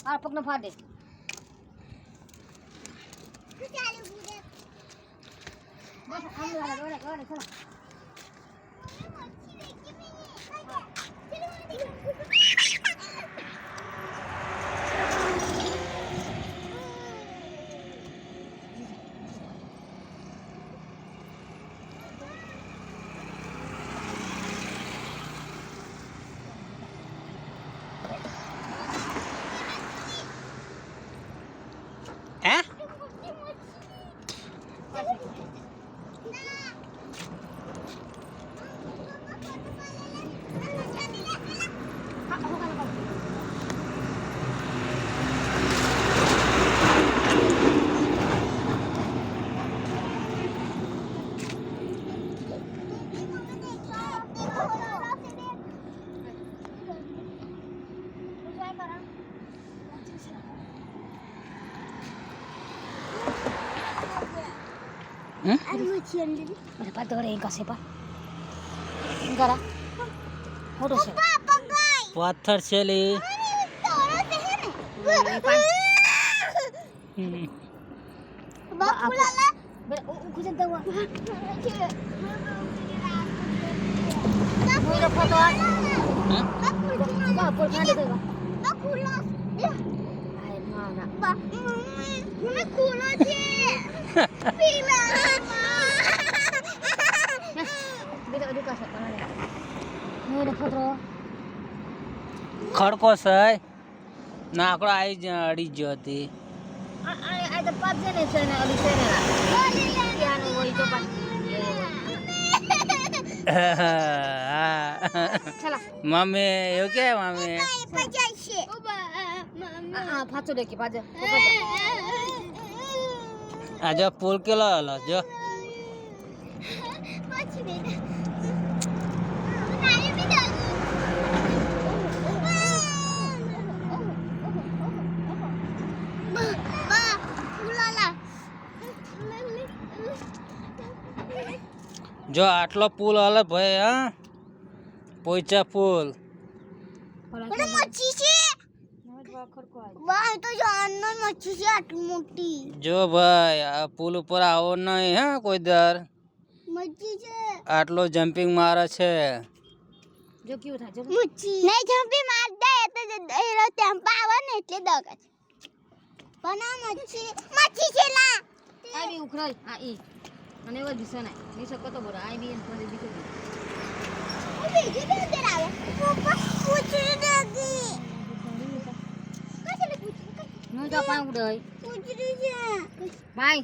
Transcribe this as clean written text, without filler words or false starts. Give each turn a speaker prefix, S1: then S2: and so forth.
S1: આ પગનો ફાડે બસ આમ દોડે ચલો Dapat orang yang kasih pak. Enggak lah. Udah sih.
S2: પથ્થર છે લે
S1: Kujan tahu. Mira foto. Apa ada tu? Bakulas. Ay mana? Ba. Mana kulas je? Bila. Bila ada kasih mana ni? Mira foto.
S2: ખડકો છે નાકડો આવી જ અડી ગયો હતી
S1: આ તો પાપ છે ને ઓલી છે ને ત્યાંનું હોય તો પાપ
S2: મમ્મી એવું કે મમ્મી
S1: પાછો દેખી પાછો
S2: આ જો પુલ કેલો હલો જો જો આટલો પુલ હલે ભાઈ હા પોઈચા પુલ
S1: મચ્છી છે ભાઈ તો જાનનો મચ્છી છે આટલી મોટી
S2: જો ભાઈ આ પુલ ઉપર આવો નહીં હા કોઈ દર
S1: મચ્છી છે
S2: આટલો જમ્પિંગ મારે છે
S1: જો કેવું થાય જો મચ્છી નહીં જમ્પિંગ માર દે તો એરો ટેમ્પા આવે ને એટલે દગ છે પણ આ મચ્છી છે લા આ બી ઉખરાય આ ઈ અને એવો દિશા નહીં દિશા કતો બોલ આ બી થોડી દીકરી ઓ બીજી બે અંદર આવે પપ્પા પૂછડી દેગી કશે પૂછડી નો તો પાઉં ઉડય પૂછડી છે ભાઈ